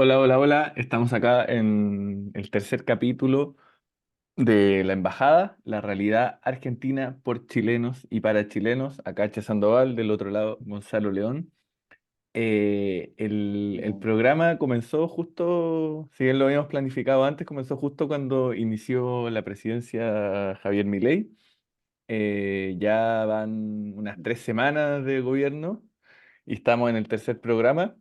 Hola, hola, hola. Estamos acá en el tercer capítulo de La Embajada, la realidad argentina por chilenos y para chilenos. Acá Che Sandoval, del otro lado Gonzalo León. El Bien. programa comenzó justo, si bien lo habíamos planificado antes, comenzó justo cuando inició la presidencia Javier Milei. Ya van unas 3 semanas de gobierno y estamos en el tercer programa.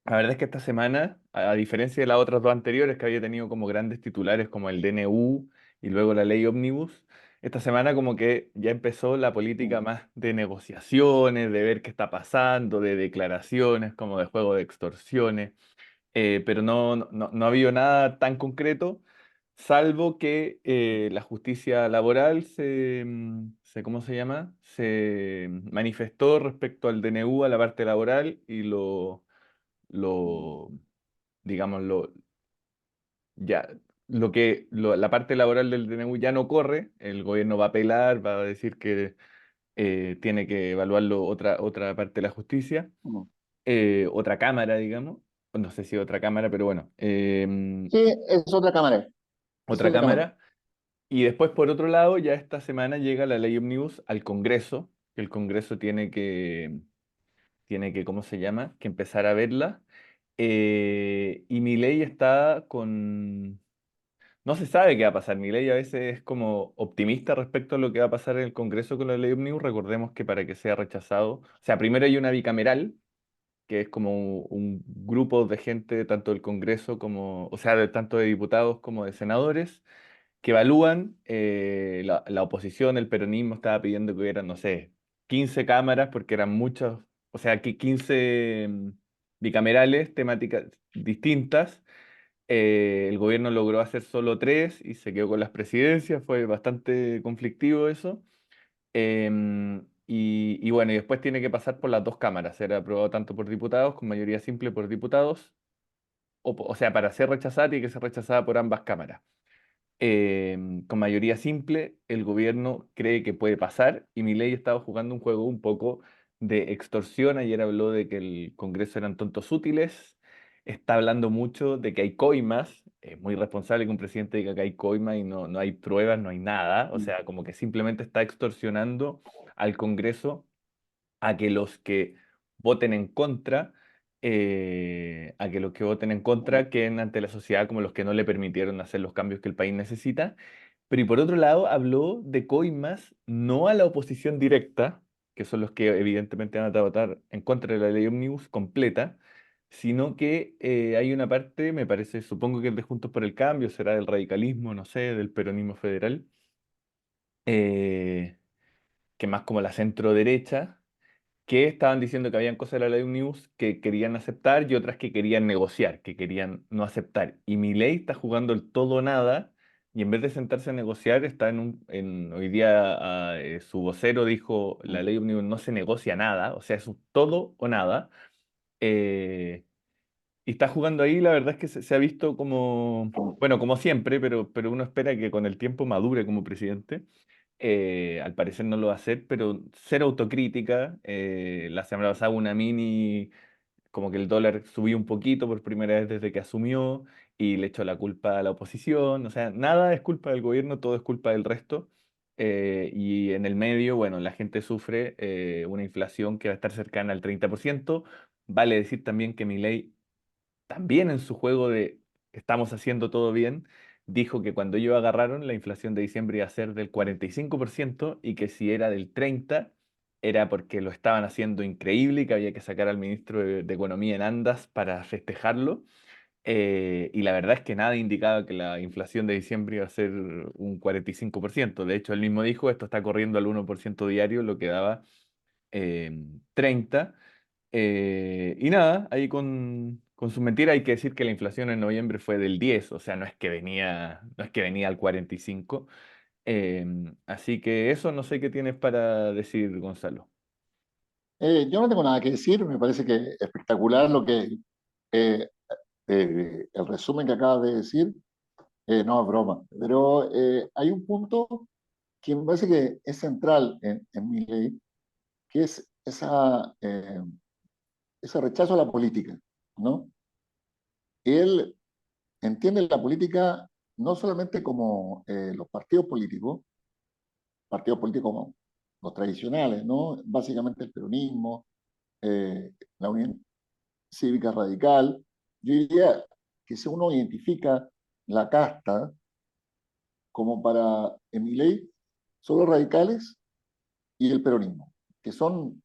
La verdad es que esta semana, a diferencia de las otras dos anteriores que había tenido como grandes titulares como el DNU y luego la ley Omnibus, esta semana como que ya empezó la política más de negociaciones, de ver qué está pasando, de declaraciones, como de juego de extorsiones, pero no ha habido nada tan concreto, salvo que la justicia laboral ¿cómo se llama? Se manifestó respecto al DNU, a la parte laboral, y lo, digamos, ya, la parte laboral del DNU ya no corre, el gobierno va a apelar, va a decir que tiene que evaluarlo otra parte de la justicia, Mm. otra cámara, digamos, no sé si otra cámara, pero bueno, Sí, es otra cámara. Es otra otra cámara. cámara. Y después, por otro lado, ya esta semana llega la ley Omnibus al Congreso, que el Congreso tiene que, ¿cómo se llama? Que empezar a verla. Y mi ley está con. No se sabe qué va a pasar. Milei a veces es como optimista respecto a lo que va a pasar en el Congreso con la ley Omnibus. Recordemos que para que sea rechazado, o sea, primero hay una bicameral, que es como un grupo de gente, tanto del Congreso como, o sea, tanto de diputados como de senadores, que evalúan, la oposición, el peronismo estaba pidiendo que hubieran, no sé, 15 cámaras, porque eran muchos, o sea, que 15 bicamerales, temáticas distintas. El gobierno logró hacer solo tres y se quedó con las presidencias, fue bastante conflictivo eso. Y bueno, y después tiene que pasar por las dos cámaras, ser aprobado tanto por diputados, con mayoría simple por diputados, o sea, para ser rechazada tiene que ser rechazada por ambas cámaras. Con mayoría simple, el gobierno cree que puede pasar y Milei estaba jugando un juego un poco de extorsión. Ayer habló de que el Congreso eran tontos útiles, está hablando mucho de que hay coimas. Es muy responsable que un presidente diga que hay coimas y no hay pruebas, no hay nada, o Mm. sea, como que simplemente está extorsionando al Congreso a que los que voten en contra, a que los que voten en contra queden ante la sociedad como los que no le permitieron hacer los cambios que el país necesita. Pero y por otro lado, habló de coimas no a la oposición directa, que son los que evidentemente van a votar en contra de la ley Omnibus completa, sino que hay una parte, me parece, supongo que es de Juntos por el Cambio, será del radicalismo, no sé, del peronismo federal, eh, que más como la centro derecha, que estaban diciendo que habían cosas de la ley Omnibus que querían aceptar y otras que querían negociar, que querían no aceptar. Y Milei está jugando el todo o nada, y en vez de sentarse a negociar, está hoy día, su vocero dijo, la Mm. ley Omnibus no se negocia nada, o sea, es un todo o nada. eh, y está jugando ahí, la verdad es que se ha visto como, bueno, como siempre, pero uno espera que con el tiempo madure como presidente. Al parecer no lo va a hacer, pero cero autocrítica. La semana pasada una mini, como que el dólar subió un poquito por primera vez desde que asumió y le echó la culpa a la oposición. O sea, nada es culpa del gobierno, todo es culpa del resto. Y en el medio, bueno, la gente sufre una inflación que va a estar cercana al 30%. Vale decir también que Milei también en su juego de estamos haciendo todo bien, dijo que cuando ellos agarraron la inflación de diciembre iba a ser del 45% y que si era del 30% era porque lo estaban haciendo increíble y que había que sacar al ministro de Economía en andas para festejarlo. Y la verdad es que nada indicaba que la inflación de diciembre iba a ser un 45%. De hecho, él mismo dijo, esto está corriendo al 1% diario, lo que daba 30%. Y nada, ahí con su mentira hay que decir que la inflación en noviembre fue del 10, o sea, no es que venía al 45. Así que eso no sé qué tienes para decir, Gonzalo. Yo no tengo nada que decir, me parece que espectacular eh, el resumen que acabas de decir. No es broma, pero hay un punto que me parece que es central en mi ley, que es ese rechazo a la política, ¿no? él entiende la política no solamente como los partidos políticos como los tradicionales, ¿no? Básicamente el peronismo, la Unión Cívica Radical. Yo diría que si uno identifica la casta como para Milei, son los radicales y el peronismo, que son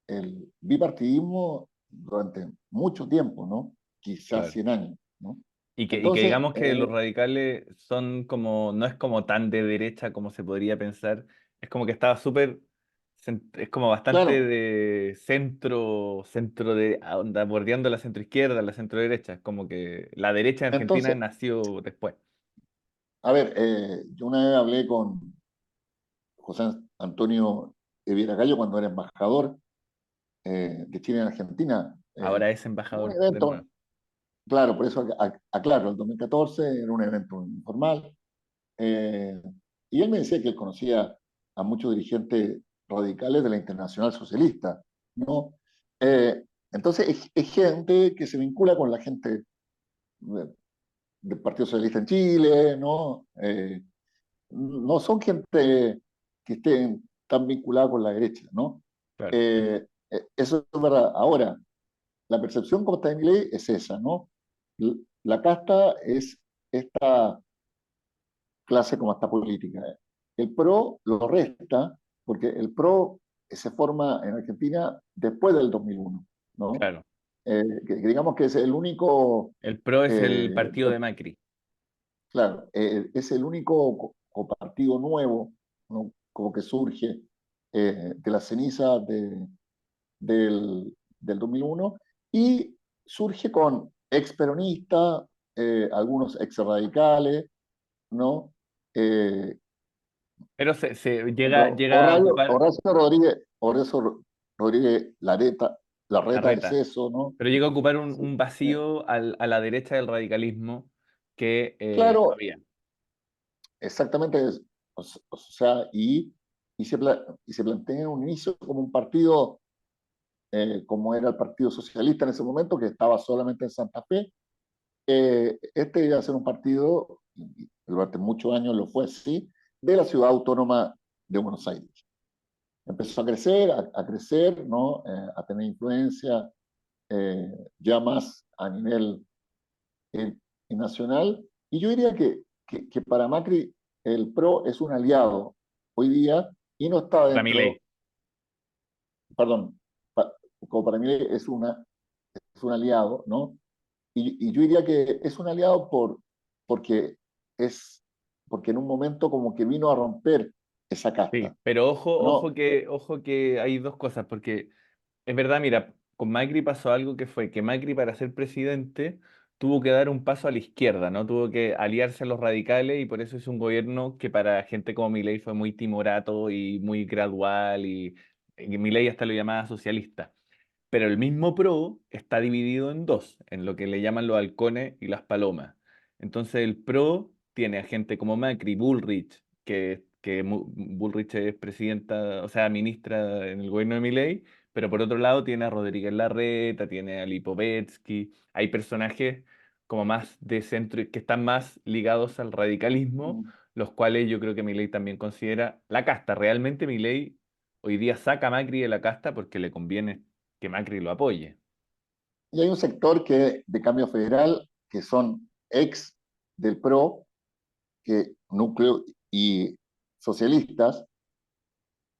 el bipartidismo durante mucho tiempo, ¿no? Quizás Claro. 100 años, ¿no? Y que Entonces, digamos que los radicales son como, no es como tan de derecha como se podría pensar, es como que estaba súper, es como bastante claro, de centro, centro de, onda, bordeando la centro izquierda, la centro derecha, es como que la derecha en Argentina entonces, nació después. a ver, yo una vez hablé con José Antonio Eviera Gallo cuando era embajador de Chile en Argentina, Ahora es un embajador de nuevo. evento, claro, por eso aclaro, el 2014 era un evento informal, eh, y él me decía que él conocía a muchos dirigentes radicales de la Internacional Socialista, ¿no? Eh, entonces es gente que se vincula con la gente del Partido Socialista en Chile, ¿no? No son gente que estén tan vinculada con la derecha, ¿no? Claro. Eso es verdad. Ahora, la percepción como está en ley es esa, ¿no? La casta es esta clase como esta política. El PRO lo resta, porque el PRO se forma en Argentina después del 2001, ¿no? Claro. Que digamos que es el único, El PRO es el eh, partido de Macri. claro, es el único partido nuevo, ¿no? Como que surge de las cenizas del 2001 y surge con ex peronistas, algunos ex radicales, ¿no? Eh, Pero se llega a ocupar Horacio Rodríguez la Larreta es reta. eso, ¿no? Pero llega a ocupar Sí. un vacío a la derecha del radicalismo que no Claro, había. exactamente, o sea, y se plantea en un inicio como un partido, como era el Partido Socialista en ese momento, que estaba solamente en Santa Fe. Este iba a ser un partido, y durante muchos años lo fue así, de la ciudad autónoma de Buenos Aires. Empezó a crecer, a crecer, ¿no? A tener influencia ya más a nivel eh, nacional. Y yo diría que para Macri el PRO es un aliado hoy día y no está Para mi ley. dentro, perdón, pa- como para mí es un aliado, ¿no? Y yo diría que es un aliado porque, es, porque en un momento como que vino a romper esa Sí, casta, pero ojo, ¿no? ojo que hay dos cosas, porque es verdad, mira, con Macri pasó algo que fue que Macri para ser presidente tuvo que dar un paso a la izquierda, ¿no? Tuvo que aliarse a los radicales y por eso es un gobierno que para gente como Milei fue muy timorato y muy gradual y Milei hasta lo llamaba socialista. Pero el mismo PRO está dividido en dos, en lo que le llaman los halcones y las palomas. Entonces el PRO tiene a gente como Macri, Bullrich, que Bullrich es presidenta, o sea, ministra en el gobierno de Milei, pero por otro lado tiene a Rodríguez Larreta, tiene a Lipovetsky, hay personajes como más de centro, que están más ligados al radicalismo, los cuales yo creo que Milei también considera la casta. Realmente Milei hoy día saca a Macri de la casta porque le conviene que Macri lo apoye. Y hay un sector de Cambio Federal que son ex del PRO, que núcleo y socialistas,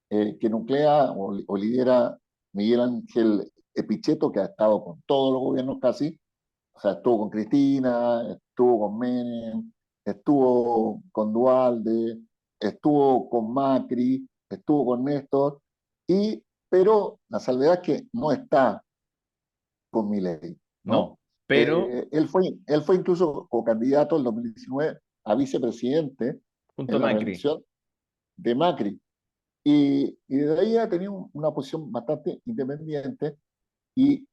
que nuclea o lidera Miguel Ángel Epichetto, que ha estado con todos los gobiernos casi, o sea, estuvo con Cristina, estuvo con Menem, estuvo con Dualde, estuvo con Macri, estuvo con Néstor, pero la salvedad es que no está con Milei, ¿no? No, pero Él fue incluso co-candidato en 2019 a vicepresidente junto a en la Macri. reelección de Macri. Y de ahí ha tenido una posición bastante independiente. Y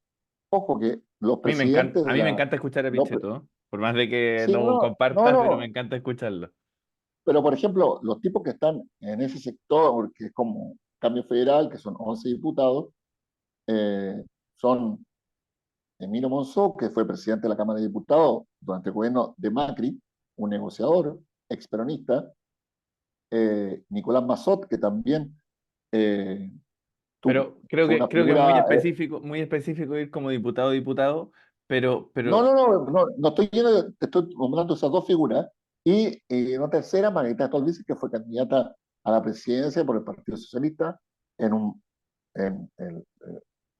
ojo que los presidentes A de mí me la... encanta escuchar a Los, Pichetto, ¿eh? Por más de que sí, no no, no, comparta, pero me no. encanta escucharlo. Pero por ejemplo, los tipos que están en ese sector, que es como Cambio Federal, que son 11 diputados, eh, son Emilio Monzó, que fue presidente de la Cámara de Diputados durante el gobierno de Macri, un negociador, experonista, Nicolás Massot, que también eh, Pero fue una creo que es figura. muy específico ir como diputado a diputado, pero, No, pero, no, no, no, no estoy lleno te estoy nombrando esas dos figuras. Y una tercera, Margarita Stolbizer, que fue candidata a la presidencia por el Partido Socialista en un, en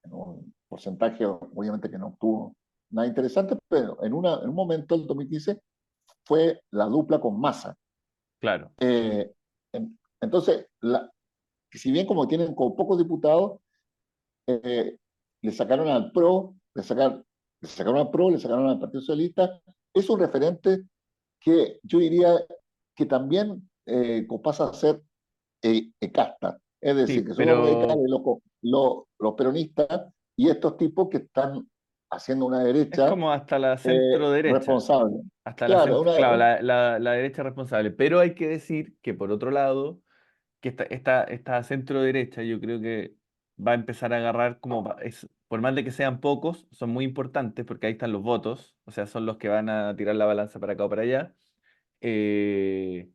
un porcentaje, obviamente, que no obtuvo nada interesante, pero en un momento, el 2015, fue la dupla con Massa. claro, Eh, entonces, que si bien como tienen como pocos diputados, eh, le sacaron al PRO, le sacaron al PRO, le sacaron al Partido Socialista. Es un referente que yo diría que también pasa a ser casta. Es decir, sí, que son los pero radicales, los peronistas y estos tipos que están haciendo una es derecha como hasta la centro derecha. responsable. Hasta la Claro, centro, claro, la derecha responsable. Pero hay que decir que por otro lado, que esta centro derecha yo creo que va a empezar a agarrar como por más de que sean pocos, son muy importantes porque ahí están los votos, o sea, son los que van a tirar la balanza para acá o para allá. Eh,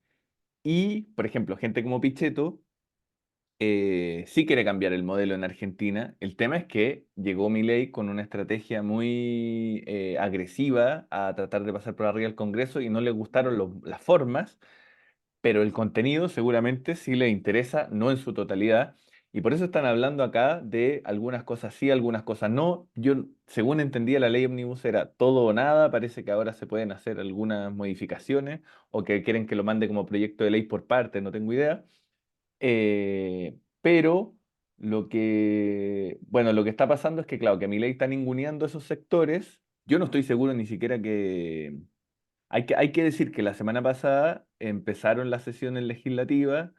y, por ejemplo, gente como Pichetto sí quiere cambiar el modelo en Argentina. El tema es que llegó Milei con una estrategia muy agresiva a tratar de pasar por arriba al Congreso y no le gustaron las formas, pero el contenido seguramente sí le interesa, no en su totalidad. Y por eso están hablando acá de algunas cosas sí, algunas cosas no. Yo, según entendía, la ley Omnibus era todo o nada. Parece que ahora se pueden hacer algunas modificaciones o que quieren que lo mande como proyecto de ley por parte, no tengo idea. Pero bueno, lo que está pasando es que, claro, que Milei está ninguneando esos sectores. Yo no estoy seguro ni siquiera que... hay que decir que la semana pasada empezaron las sesiones legislativas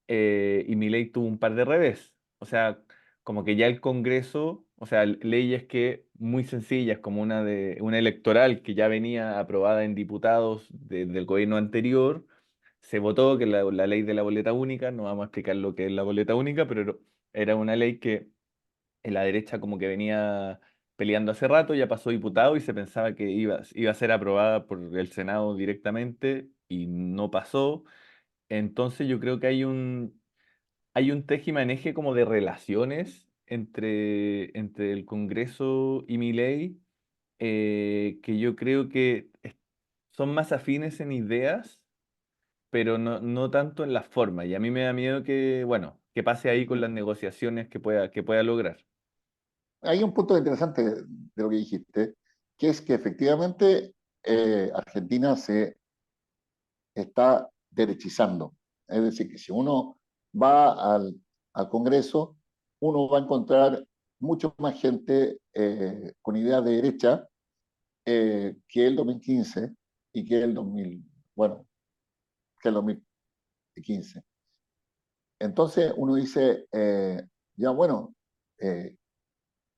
y Milei tuvo un par de revés. O sea, como que ya el Congreso, o sea, leyes que muy sencillas, como una electoral que ya venía aprobada en diputados del gobierno anterior, se votó que la ley de la boleta única, no vamos a explicar lo que es la boleta única, pero era una ley que en la derecha como que venía peleando hace rato, ya pasó diputado y se pensaba que iba a ser aprobada por el Senado directamente y no pasó. Entonces yo creo que hay un tejimaneje como de relaciones entre el Congreso y Milei, que yo creo que son más afines en ideas, pero no tanto en la forma. Y a mí me da miedo que, bueno, que pase ahí con las negociaciones que pueda lograr. hay un punto interesante de lo que dijiste, que es que efectivamente Argentina se está derechizando. Es decir, que si uno va al Congreso, uno va a encontrar mucho más gente con ideas de derecha que el 2015 y que el 2000, bueno, que el 2015. Entonces uno dice, ya bueno, eh,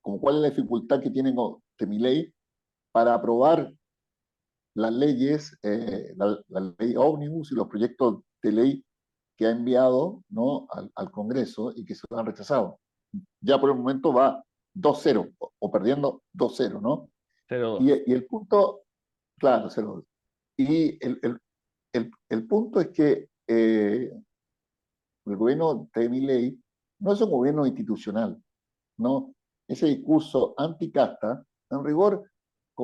como cuál es la dificultad que tiene de mi ley para aprobar las leyes, la ley ómnibus y los proyectos de ley que ha enviado, ¿no?, al Congreso y que se lo han rechazado. Ya por el momento va 2-0 o perdiendo 2-0, ¿no? 0-2. Y el punto, claro, 0. Y el punto es que el gobierno de Milei no es un gobierno institucional, ¿no? Ese discurso anticasta, en rigor,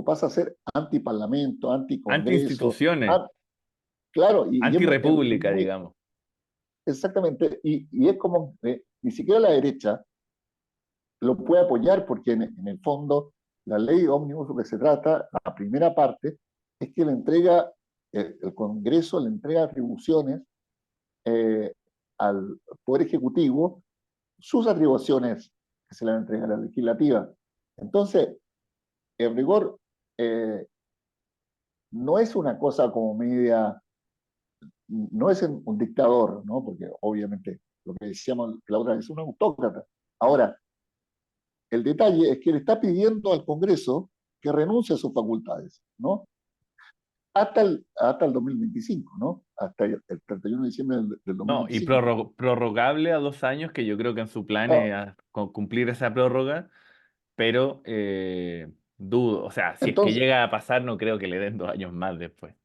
pasa a ser antiparlamento, anticongreso, Anti-instituciones, claro, y anti-república, muy, digamos. exactamente, y es como, ni siquiera la derecha lo puede apoyar porque en el fondo la ley ómnibus lo que se trata, la primera parte, es que le entrega, el Congreso le entrega atribuciones eh, al Poder Ejecutivo, sus atribuciones que se le entrega a la legislativa. Entonces, en rigor, eh, no es una cosa como media, no es un dictador, ¿no? Porque obviamente lo que decíamos la otra vez es un autócrata. Ahora, el detalle es que le está pidiendo al Congreso que renuncie a sus facultades, ¿no? Hasta el 2025, ¿no? Hasta el 31 de diciembre del No, y 2025. prorrogable a 2 años, que yo creo que en su plan Ah, es cumplir esa prórroga, pero dudo. O sea, si es que Entonces, llega a pasar, no creo que le den 2 años más después.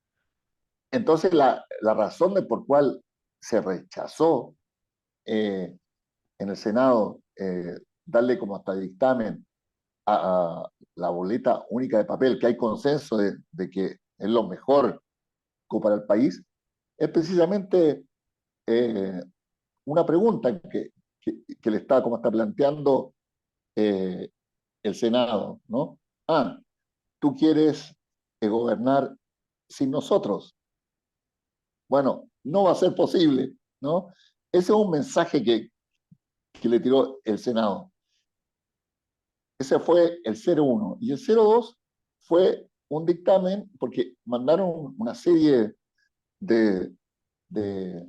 entonces la razón de por cual se rechazó eh, en el Senado darle como hasta dictamen a la boleta única de papel, que hay consenso de que es lo mejor para el país, es precisamente eh, una pregunta que le está, como está planteando eh, el Senado, ¿no? Ah, tú quieres gobernar sin nosotros. Bueno, no va a ser posible, ¿no? Ese es un mensaje que le tiró el Senado. Ese fue el 01. Y el 02 fue un dictamen porque mandaron una serie de, de,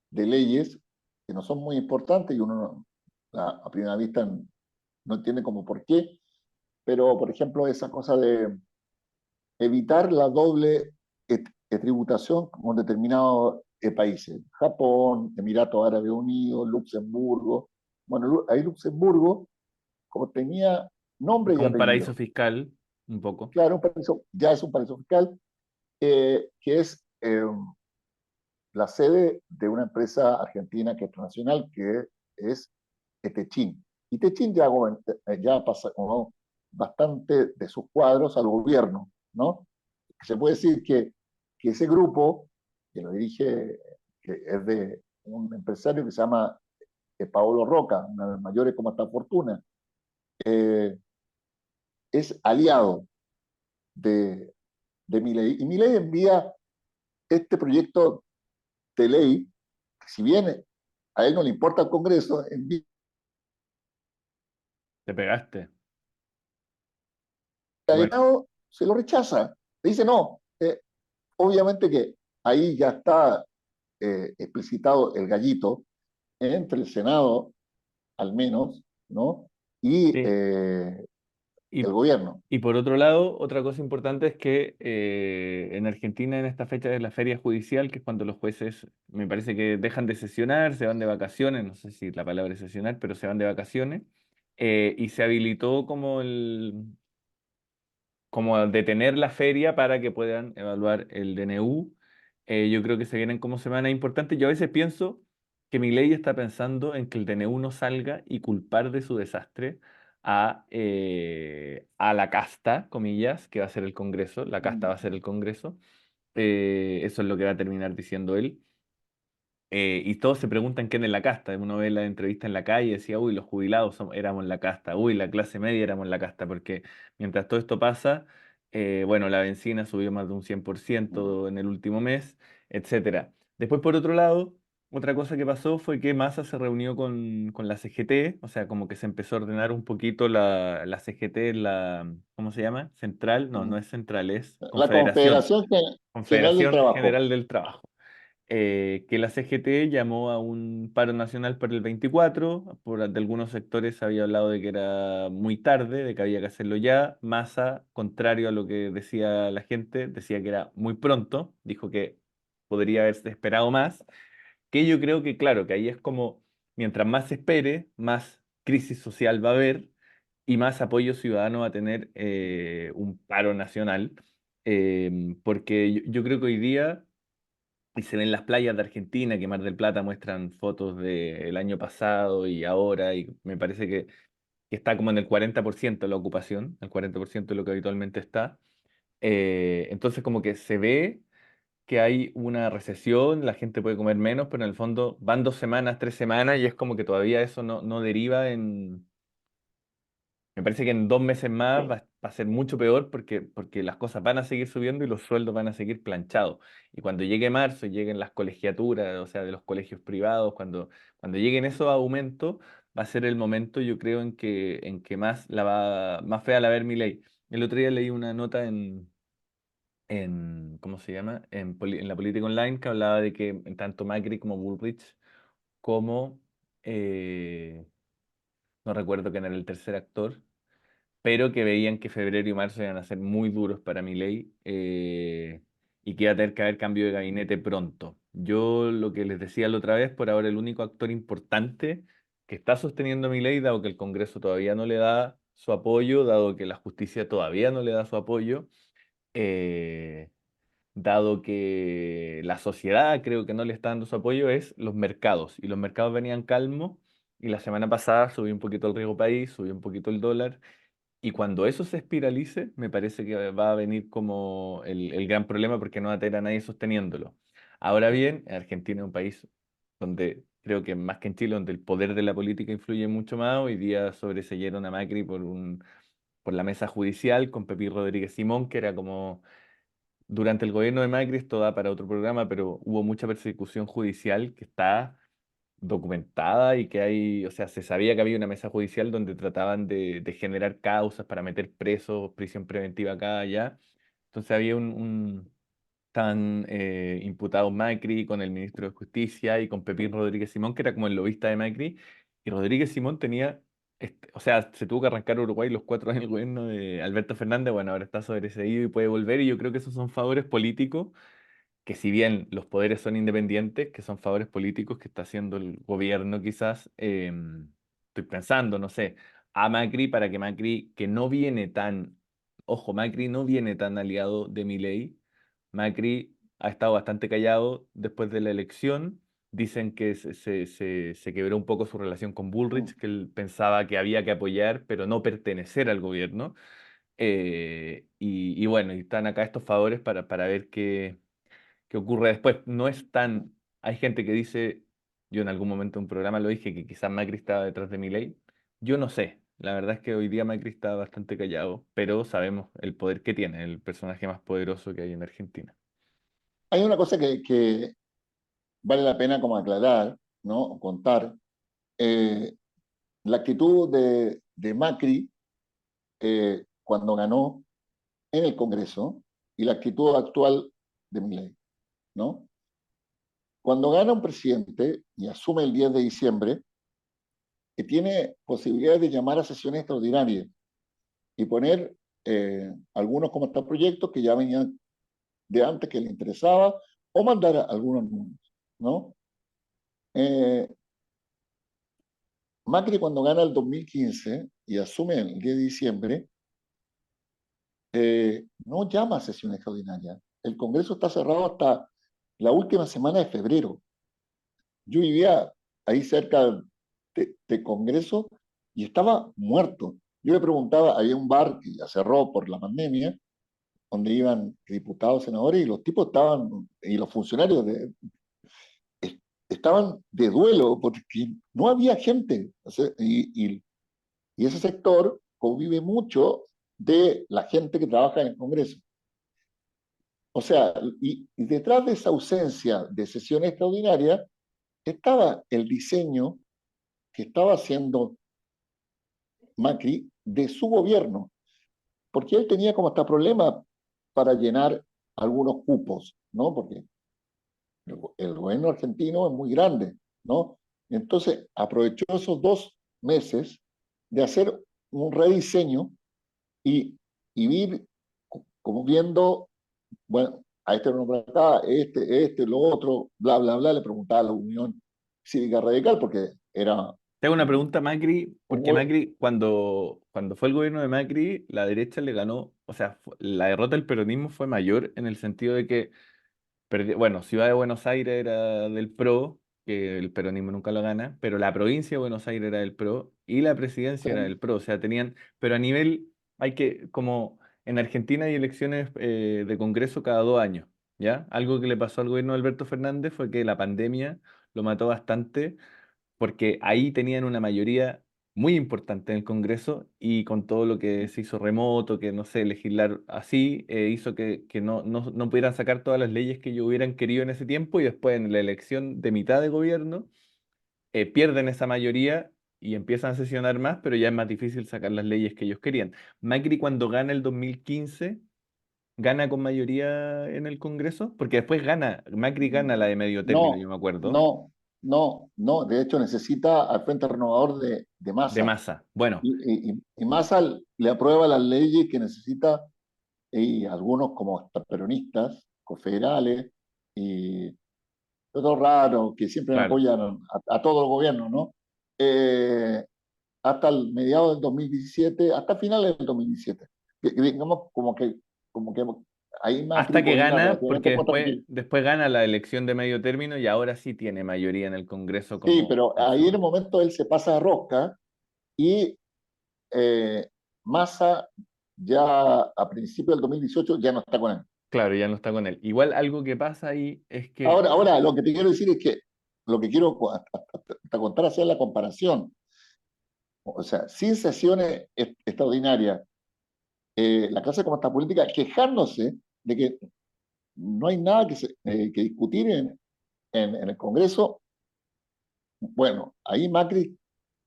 de leyes que no son muy importantes y uno a primera vista no entiende como por qué, pero por ejemplo esa cosa de evitar la doble tributación con determinados países, Japón, Emiratos Árabes Unidos, Luxemburgo. Bueno, ahí Luxemburgo, como tenía Es nombre y como un paraíso apellido, fiscal, un poco. claro, un paraíso, ya es un paraíso fiscal, que es la sede de una empresa argentina que es transnacional, que es Techin. Y Techin ya pasa como bastante de sus cuadros al gobierno, ¿no? Se puede decir que ese grupo, que lo dirige, que es de un empresario que se llama Paolo Roca, una de las mayores como esta fortuna, eh, es aliado de, de Milei. Y Milei envía este proyecto de ley, que si bien a él no le importa el Congreso, envía Te pegaste. al Bueno, Senado, se lo rechaza. Le dice no. Obviamente que ahí ya está explicitado el gallito entre el Senado, al menos, ¿no? Y sí. el Y, gobierno. y por otro lado, otra cosa importante es que en Argentina en esta fecha es la feria judicial, que es cuando los jueces, me parece que dejan de sesionar, se van de vacaciones, no sé si la palabra es sesionar, pero se van de vacaciones, y se habilitó como detener la feria para que puedan evaluar el DNU. Yo creo que se vienen como semanas importantes. Yo a veces pienso que Milei está pensando en que el DNU no salga y culpar de su desastre a la casta, comillas, que va a ser el Congreso. La casta va a ser el Congreso. Eso es lo que va a terminar diciendo él. Y todos se preguntan quién es la casta. Uno ve la entrevista en la calle y decía, uy, los jubilados éramos la casta, uy, la clase media éramos la casta, porque mientras todo esto pasa, bueno, la benzina subió más de un 100% en el último mes, etcétera. Después, por otro lado, otra cosa que pasó fue que Massa se reunió con la CGT, o sea, como que se empezó a ordenar un poquito la CGT, ¿cómo se llama? Central, no, no es central, es La Confederación, Confederación General del Confederación Trabajo. General del Trabajo, que la CGT llamó a un paro nacional para el 24. De algunos sectores se había hablado de que era muy tarde, de que había que hacerlo ya. Massa, contrario a lo que decía la gente, decía que era muy pronto, dijo que podría haberse esperado más, que yo creo que, claro, que ahí es como, mientras más se espere, más crisis social va a haber y más apoyo ciudadano va a tener un paro nacional. Porque yo creo que hoy día y se ven las playas de Argentina, que Mar del Plata muestran fotos del año pasado y ahora, y me parece que está como en el 40% la ocupación, el 40% de lo que habitualmente está. Entonces como que se ve que hay una recesión, la gente puede comer menos, pero en el fondo van 2 semanas, 3 semanas, y es como que todavía eso no deriva en. Me parece que en 2 meses más va a ser mucho peor porque las cosas van a seguir subiendo y los sueldos van a seguir planchados. Y cuando llegue marzo y lleguen las colegiaturas, o sea, de los colegios privados, cuando lleguen esos aumentos, va a ser el momento, yo creo, en que más fea la va a ver mi ley. El otro día leí una nota ¿cómo se llama? En la política online que hablaba de que tanto Macri como Bullrich como, eh, no recuerdo quién era el tercer actor, pero que veían que febrero y marzo iban a ser muy duros para Milei, y que iba a tener que haber cambio de gabinete pronto. Yo lo que les decía la otra vez, por ahora el único actor importante que está sosteniendo a Milei, dado que el Congreso todavía no le da su apoyo, dado que la justicia todavía no le da su apoyo, eh, dado que la sociedad creo que no le está dando su apoyo, es los mercados. Y los mercados venían calmos y la semana pasada subió un poquito el riesgo país, subió un poquito el dólar. Y cuando eso se espiralice, me parece que va a venir como el gran problema porque no va a tener a nadie sosteniéndolo. Ahora bien, Argentina es un país donde creo que más que en Chile, donde el poder de la política influye mucho más. Hoy día sobreseyeron a Macri por la mesa judicial con Pepín Rodríguez Simón, que era como durante el gobierno de Macri, esto da para otro programa, pero hubo mucha persecución judicial que está documentada y que hay, o sea, se sabía que había una mesa judicial donde trataban de generar causas para meter presos, prisión preventiva acá, allá. Entonces había estaban imputados Macri con el ministro de Justicia y con Pepín Rodríguez Simón, que era como el lobista de Macri, y Rodríguez Simón tenía, o sea, se tuvo que arrancar a Uruguay los 4 años del gobierno de Alberto Fernández, bueno, ahora está sobreseído y puede volver, y yo creo que esos son favores políticos que si bien los poderes son independientes, que son favores políticos que está haciendo el gobierno quizás, estoy pensando, no sé, a Macri para que Macri, que no viene tan, ojo, Macri no viene tan aliado de Milei, Macri ha estado bastante callado después de la elección, dicen que se quebró un poco su relación con Bullrich, que él pensaba que había que apoyar, pero no pertenecer al gobierno. Y bueno, y están acá estos favores para ver qué ocurre después. No es tan. Hay gente que dice, yo en algún momento en un programa lo dije, que quizás Macri estaba detrás de Milei. Yo no sé. La verdad es que hoy día Macri está bastante callado, pero sabemos el poder que tiene, el personaje más poderoso que hay en Argentina. Hay una cosa que vale la pena como aclarar, ¿no? Contar. Eh, la actitud de Macri cuando ganó en el Congreso y la actitud actual de Milei, ¿no? Cuando gana un presidente y asume el 10 de diciembre, que tiene posibilidades de llamar a sesiones extraordinarias y poner algunos como estos proyectos que ya venían de antes que le interesaba o mandar a algunos nuevos, ¿no? Eh, Macri cuando gana el 2015 y asume el 10 de diciembre, no llama a sesión extraordinaria. El Congreso está cerrado hasta la última semana de febrero. Yo vivía ahí cerca de Congreso y estaba muerto. Yo le preguntaba, había un bar que ya cerró por la pandemia, donde iban diputados, senadores, y los tipos estaban, y los funcionarios estaban de duelo porque no había gente. O sea, y ese sector convive mucho de la gente que trabaja en el Congreso. O sea, y detrás de esa ausencia de sesión extraordinaria estaba el diseño que estaba haciendo Macri de su gobierno, porque él tenía como hasta problema para llenar algunos cupos, ¿no? Porque el gobierno argentino es muy grande, ¿no? Entonces aprovechó esos 2 meses de hacer un rediseño y ir como viendo, bueno, a este lo nombra acá, lo otro, bla, bla, bla, le preguntaba a la Unión Cívica Radical, porque era Te hago una un, pregunta, Macri, porque un Macri, cuando fue el gobierno de Macri, la derecha le ganó, o sea, la derrota del peronismo fue mayor en el sentido de que bueno, Ciudad de Buenos Aires era del PRO, que el peronismo nunca lo gana, pero la provincia de Buenos Aires era del PRO y la presidencia era del PRO, o sea, tenían, pero a nivel, hay que, como en Argentina hay elecciones de Congreso cada 2 años, ¿ya? Algo que le pasó al gobierno de Alberto Fernández fue que la pandemia lo mató bastante porque ahí tenían una mayoría muy importante en el Congreso y con todo lo que se hizo remoto, que no sé, legislar así, hizo que no pudieran sacar todas las leyes que ellos hubieran querido en ese tiempo y después en la elección de mitad de gobierno pierden esa mayoría y empiezan a sesionar más, pero ya es más difícil sacar las leyes que ellos querían. Macri cuando gana el 2015 gana con mayoría en el Congreso, porque después Macri gana la de medio término, yo no, me acuerdo, no, no, de hecho necesita al Frente Renovador de de Massa. Massa. Bueno. Y Massa le aprueba las leyes que necesita, y algunos como hasta peronistas, confederales, y otros raros que siempre Claro. apoyan a todo el gobierno, ¿no? Eh, hasta el mediado del 2017, hasta finales del 2017. Digamos, como que ahí Macri Hasta que gobierna gana, porque relativamente tranquilo. después gana la elección de medio término y ahora sí tiene mayoría en el Congreso Sí, como pero ahí en el presidente. momento él se pasa de rosca y eh, Massa ya a principios del 2018 ya no está con él. Claro, ya no está con él. Igual algo que pasa ahí es que, Ahora, lo que te quiero decir es que lo que quiero hasta contar hacer la comparación. O sea, sin sesiones extraordinarias, la clase como está política quejándose de que no hay nada que discutir en el Congreso. Bueno, ahí Macri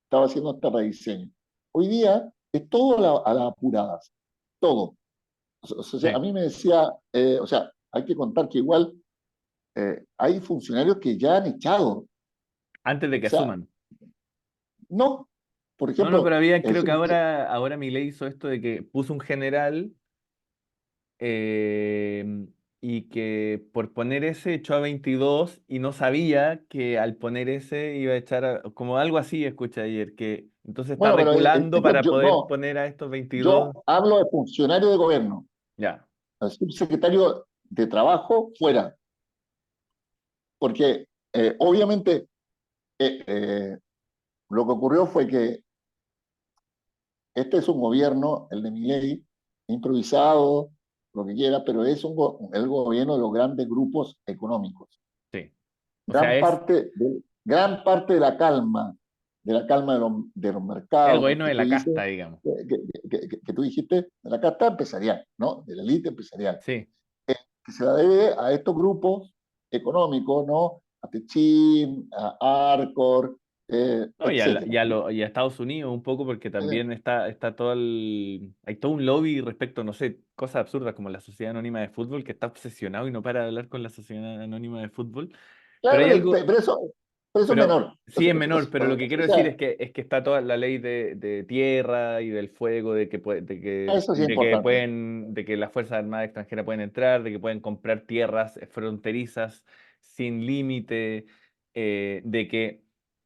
estaba haciendo este rediseño. Hoy día es todo a las apuradas, todo. O sea, a sí, mí me decía, o sea, hay que contar que igual hay funcionarios que ya han echado. O antes de que sea, asuman. no, por No, no, ejemplo, pero había, el creo que subsecretario, ahora Milei hizo esto de que puso un general eh, y que por poner ese echó a 22 y no sabía que al poner ese iba a echar como algo así, escuché ayer, que entonces está bueno, pero reculando para yo, poder no, poner a estos yo 22. hablo de funcionario de gobierno, Ya, el subsecretario de Trabajo fuera, porque obviamente eh, eh, lo que ocurrió fue que este es un gobierno, el de Milei, improvisado, lo que quiera, pero es el gobierno de los grandes grupos económicos. sí. O sea, es Gran parte de la calma de los el mercados gobierno que de tú la dices, casta, digamos. que tú dijiste, de la casta empresarial, ¿no? De la élite empresarial, Sí. que se la debe a estos grupos económicos, ¿no? A Techin, a Arcor, No, etcétera. y a Estados Unidos un poco porque Eh, también está todo hay todo un lobby respecto, no sé, cosas absurdas como la Sociedad Anónima de Fútbol, que está obsesionado y no para de hablar con la Sociedad Anónima de Fútbol. Pero hay claro, algo, pero eso es pero menor. sí es menor, pero lo que quiero O decir sea, es que está toda la ley de tierra y del fuego, eso sí es importante. de que las Fuerzas Armadas extranjeras pueden entrar, de que pueden comprar tierras fronterizas sin límite, de que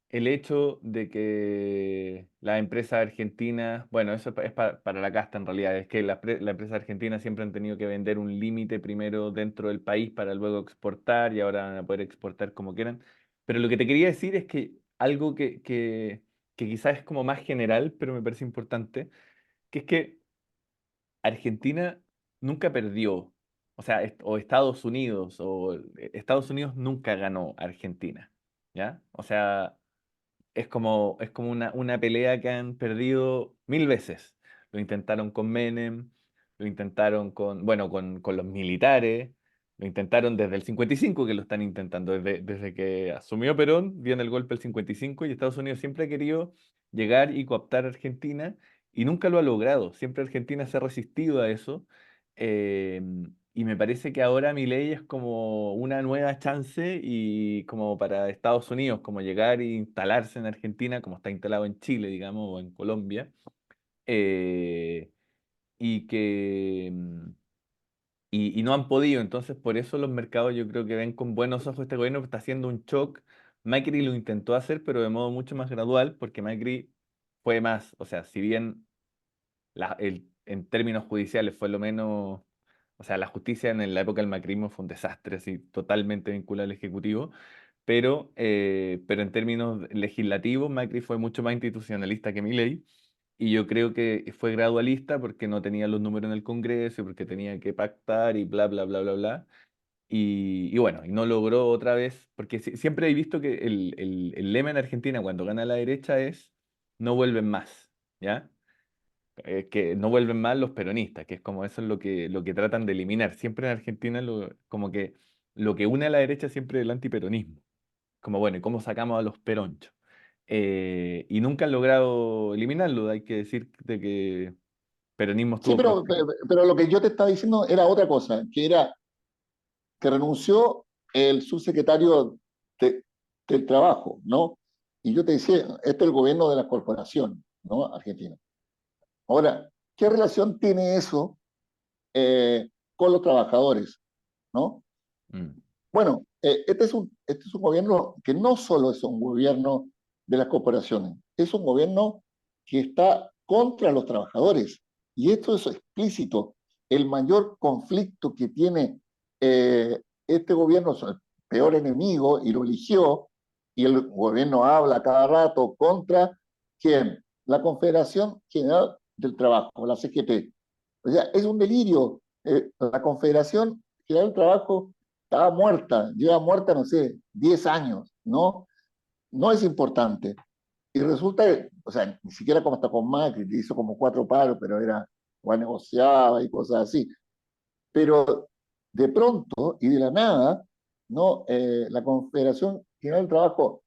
el hecho de que la empresa argentina, bueno, eso es para la casta en realidad, es que la empresa argentina siempre han tenido que vender un límite primero dentro del país para luego exportar y ahora van a poder exportar como quieran. Pero lo que te quería decir es que algo que quizás es como más general, pero me parece importante, que es que Argentina nunca perdió, o sea, o Estados Unidos nunca ganó a Argentina, ¿ya? O sea, es como una pelea que han perdido mil veces. Lo intentaron con Menem, lo intentaron bueno, con los militares, lo intentaron desde el 55 que lo están intentando, desde que asumió Perón, viene el golpe el 55 y Estados Unidos siempre ha querido llegar y cooptar a Argentina y nunca lo ha logrado. Siempre Argentina se ha resistido a eso. eh, y me parece que ahora Milei es como una nueva chance y como para Estados Unidos, como llegar e instalarse en Argentina, como está instalado en Chile, digamos, o en Colombia, eh, y y no han podido. Entonces, por eso los mercados yo creo que ven con buenos ojos este gobierno que está haciendo un shock. Macri lo intentó hacer, pero de modo mucho más gradual, porque Macri fue más, o sea, si bien en términos judiciales fue lo menos, o sea, la justicia en la época del macrismo fue un desastre, así, totalmente vinculado al Ejecutivo, pero en términos legislativos, Macri fue mucho más institucionalista que Milei, y yo creo que fue gradualista porque no tenía los números en el Congreso, y porque tenía que pactar y bla, bla, bla, bla, bla. Y bueno, y no logró otra vez, porque siempre he visto que el lema en Argentina cuando gana la derecha es no vuelven más, ¿ya? Que no vuelven más los peronistas, que es como eso es lo que tratan de eliminar. Siempre en Argentina como que lo que une a la derecha siempre es el antiperonismo. Como bueno, ¿y cómo sacamos a los peronchos? Y nunca han logrado eliminarlo, hay que decir de que peronismo Sí, estuvo proscrito. pero lo que yo te estaba diciendo era otra cosa, que era que renunció el subsecretario de- del Trabajo, ¿no? Y yo te decía, este es el gobierno de las corporaciones, ¿no? Argentina. Ahora, ¿qué relación tiene eso con los trabajadores, ¿no? Mm, Bueno, este es un gobierno que no solo es un gobierno de las corporaciones, es un gobierno que está contra los trabajadores. Y esto es explícito. El mayor conflicto que tiene este gobierno es el peor enemigo y lo eligió, y el gobierno habla cada rato contra ¿quién? La Confederación General del Trabajo, la CGT. O sea, es un delirio. La Confederación General del Trabajo estaba muerta, lleva muerta, no sé, 10 años, ¿no? No es importante. Y resulta que, o sea, ni siquiera como está con Macri, que hizo como 4 paros, pero era, o negociaba y cosas así. Pero de pronto y de la nada, ¿no? La Confederación General del Trabajo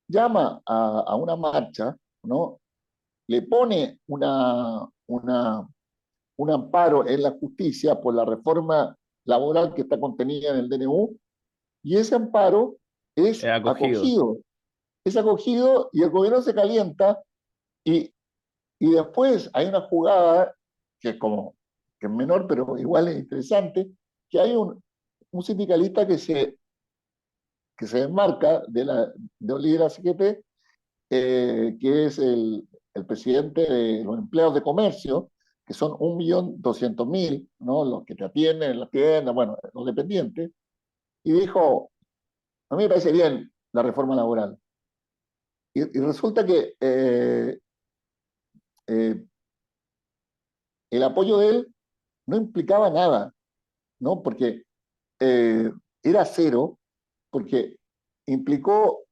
llama a una marcha, ¿no? Le pone un amparo en la justicia por la reforma laboral que está contenida en el DNU, y ese amparo Acogido. es acogido y el gobierno se calienta y, y después hay una jugada que es como que es menor, pero igual es interesante, que hay un sindicalista que se desmarca de Olivera Siquete, que es el presidente de los empleados de comercio, que son 1.200.000, ¿no? Los que te atienden en la tienda, bueno, los dependientes, y dijo, a mí me parece bien la reforma laboral. Y resulta que eh, el apoyo de él no implicaba nada, ¿no? Porque eh, era cero, porque implicó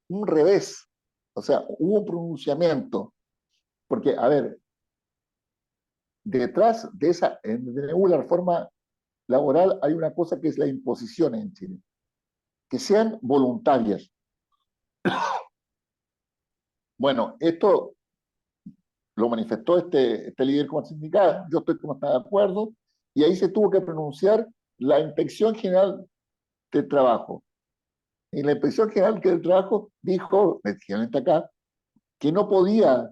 un revés, o sea, hubo un pronunciamiento, porque, a ver, detrás de esa, en la reforma laboral hay una cosa que es la imposición en Chile, que sean voluntarias. Bueno, esto lo manifestó este líder como sindical, yo estoy como está de acuerdo, y ahí se tuvo que pronunciar la Inspección General del Trabajo. Y la Inspección General del Trabajo dijo, efectivamente acá, que no podía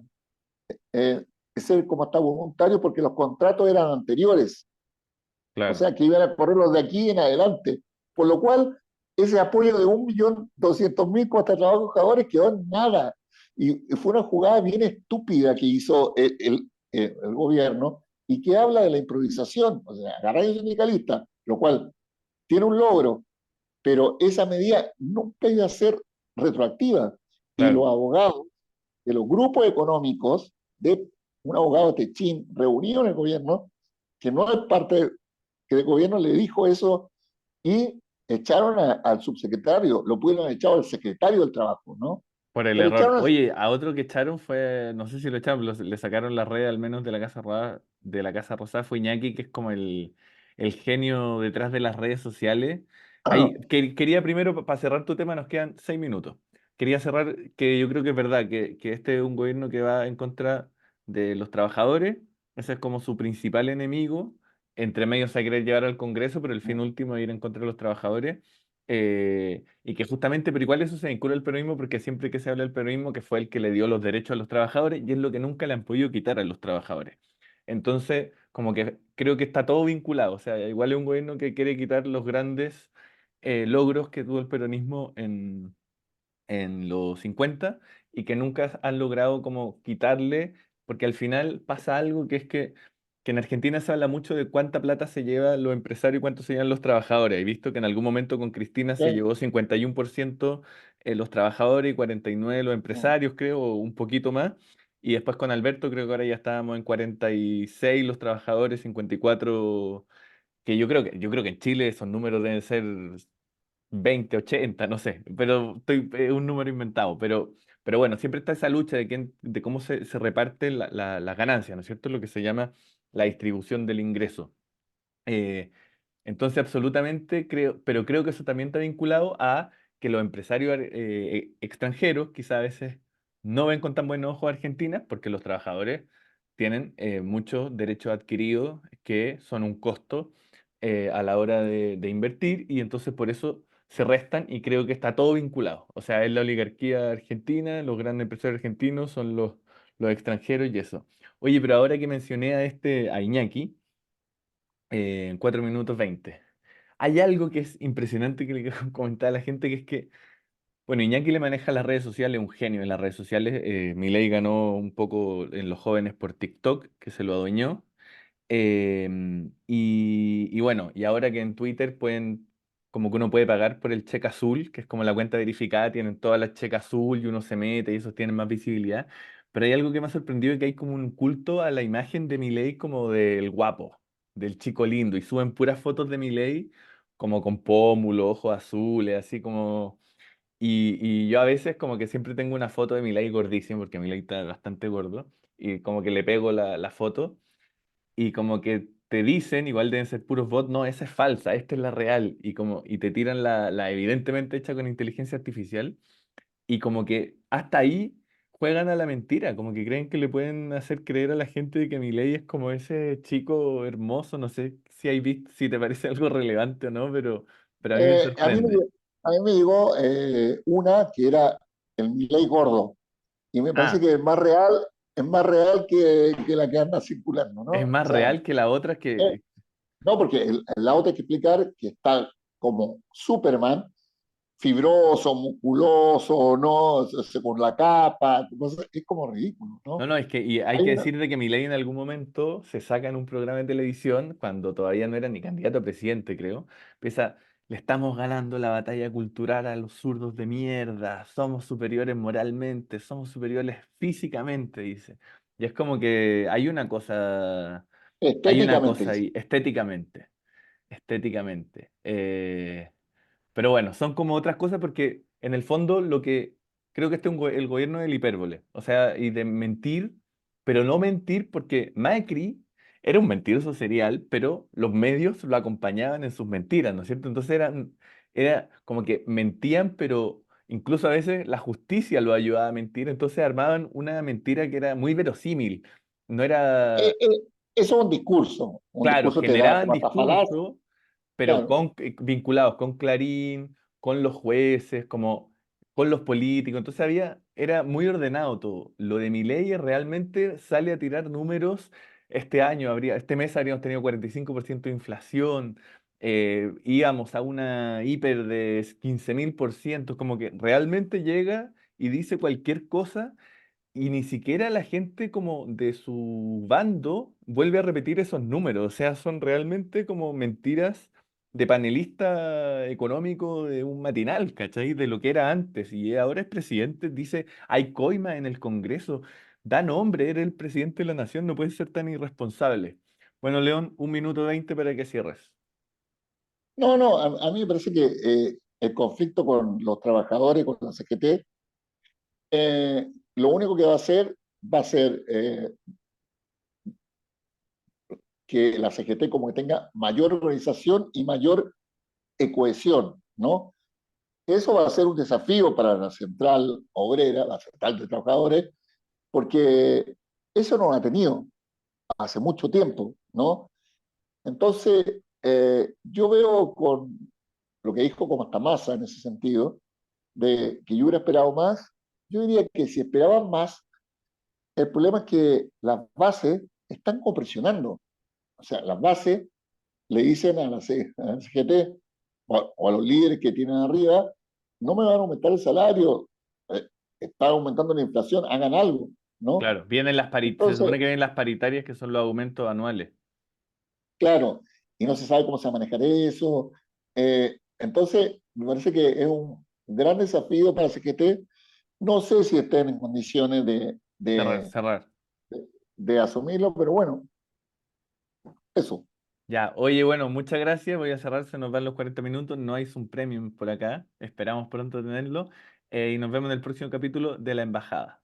eh, ser como está voluntario porque los contratos eran anteriores, o Claro, sea que iban a correrlos de aquí en adelante, por lo cual ese apoyo de 1.200.000 contra trabajadores quedó en nada. Y fue una jugada bien estúpida que hizo el gobierno y que habla de la improvisación, o sea, agarrar a un sindicalista, lo cual tiene un logro, pero esa medida nunca iba a ser retroactiva. Y los claro. abogados de los grupos económicos, de un abogado techín reunido en el gobierno, que no es parte, que el gobierno le dijo eso y echaron al subsecretario, lo pudieron haber echado al secretario del trabajo, ¿no? Por el Pero error. echaron al... Oye, a otro que echaron fue, no sé si lo echaron, le sacaron la red al menos de la Casa Rosada, fue Iñaki, que es como el genio detrás de las redes sociales. Ahí, quería primero, para cerrar tu tema, nos quedan 6 minutos. Quería cerrar que yo creo que es verdad, que este es un gobierno que va en contra de los trabajadores, ese es como su principal enemigo. Entre medios se quiere llevar al Congreso, pero el fin último es ir en contra de los trabajadores. Y que justamente, pero igual eso se vincula al peronismo porque siempre que se habla del peronismo, que fue el que le dio los derechos a los trabajadores y es lo que nunca le han podido quitar a los trabajadores. Entonces, como que creo que está todo vinculado, o sea, igual es un gobierno que quiere quitar los grandes logros que tuvo el peronismo en los 50 y que nunca han logrado como quitarle, porque al final pasa algo que es que en Argentina se habla mucho de cuánta plata se lleva los empresarios y cuánto se llevan los trabajadores. He visto que en algún momento con Cristina se ¿Sí? llevó 51% los trabajadores y 49% los empresarios, creo, o un poquito más. Y después con Alberto creo que ahora ya estábamos en 46 los trabajadores, 54, que yo creo que en Chile esos números deben ser 20 80 no sé, pero estoy, un número inventado, pero bueno, siempre está esa lucha de cómo se reparten las ganancias, ¿no es cierto? Lo que se llama la distribución del ingreso. Eh, entonces, absolutamente creo, pero creo que eso también está vinculado a que los empresarios extranjeros quizá a veces no ven con tan buenos ojos a Argentina porque los trabajadores tienen muchos derechos adquiridos que son un costo a la hora de invertir y entonces por eso se restan y creo que está todo vinculado. O sea, es la oligarquía argentina, los grandes empresarios argentinos son los extranjeros y eso. Oye, pero ahora que mencioné a Iñaki, en 4 minutos 20. Hay algo que es impresionante que le quiero comentar a la gente, que es que Bueno, Iñaki le maneja las redes sociales, un genio en las redes sociales. Milei ganó un poco en los jóvenes por TikTok, que se lo adueñó. Y bueno, y ahora que en Twitter pueden, como que uno puede pagar por el cheque azul, que es como la cuenta verificada, tienen todas las cheques azul y uno se mete y esos tienen más visibilidad. Pero hay algo que me ha sorprendido, que hay como un culto a la imagen de Milei como del guapo, del chico lindo, y suben puras fotos de Milei como con pómulo, ojos azules, así como... y yo a veces como que siempre tengo una foto de Milei gordísimo, porque Milei está bastante gordo, y como que le pego la foto y como que te dicen, igual deben ser puros bots, no, esa es falsa, esta es la real, y como y te tiran la evidentemente hecha con inteligencia artificial, y como que hasta ahí juegan a la mentira, como que creen que le pueden hacer creer a la gente de que Milei es como ese chico hermoso, no sé si hay visto, si te parece algo relevante o no, pero a mí me Eh, a mí me, sorprende. a mí me llegó una que era el Milei gordo, y me parece Ah, que es más real que la que anda circulando, ¿no? es O más sea, real que la otra eh, que... no, porque la otra hay que explicar que está como Superman, fibroso, musculoso, ¿no? Con la capa, cosas, es como ridículo, No, ¿no? no, es que y hay Hay que una, decir de que Milei en algún momento se saca en un programa de televisión, cuando todavía no era ni candidato a presidente, creo. Empieza, le estamos ganando la batalla cultural a los zurdos de mierda, somos superiores moralmente, somos superiores físicamente, dice. Y es como que hay una estéticamente cosa dice. ahí, estéticamente, estéticamente. Pero bueno, son como otras cosas porque en el fondo lo que creo que este es el gobierno del hipérbole, o sea, y de mentir, pero no mentir porque Macri era un mentiroso serial, pero los medios lo acompañaban en sus mentiras, ¿no es cierto? Entonces era como que mentían, pero incluso a veces la justicia lo ayudaba a mentir, entonces armaban una mentira que era muy verosímil. No Eh, era, eh, Eso es un claro, discurso te da generaban como hasta falaz, discursos pero claro. vinculados con Clarín, con los jueces, como con los políticos. Entonces era muy ordenado todo. Lo de Milei realmente sale a tirar números. Este mes habríamos tenido 45% de inflación, íbamos a una hiper de 15.000%, como que realmente llega y dice cualquier cosa y ni siquiera la gente como de su bando vuelve a repetir esos números. O sea, son realmente como mentiras de panelista económico de un matinal, ¿cachai? De lo que era antes. Y ahora es presidente, dice, hay coima en el Congreso. Da nombre, eres el presidente de la nación, no puedes ser tan irresponsable. Bueno, León, 1 minuto 20 para que cierres. No, no, a mí me parece que el conflicto con los trabajadores, con la CGT, lo único que va a ser que la CGT como que tenga mayor organización y mayor cohesión, ¿no? Eso va a ser un desafío para la central obrera, la central de trabajadores, porque eso no lo ha tenido hace mucho tiempo, ¿no? Entonces, yo veo con lo que dijo como hasta Massa en ese sentido, de que yo hubiera esperado más, yo diría que si esperaban más, el problema es que las bases están compresionando. O sea, las bases le dicen a la CGT o a los líderes que tienen arriba, no me van a aumentar el salario, está aumentando la inflación, hagan algo, ¿no? Claro, se Entonces, supone que vienen las paritarias que son los aumentos anuales. claro, y no se sabe cómo se va a manejar eso. Entonces, me parece que es un gran desafío para la CGT. No sé si estén en condiciones Cerrar, cerrar. de asumirlo, pero bueno, eso. Ya, oye, bueno, muchas gracias. Voy a cerrar, se nos van los 40 minutos. No hay un premium por acá. Esperamos pronto tenerlo. Y nos vemos en el próximo capítulo de La Embajada.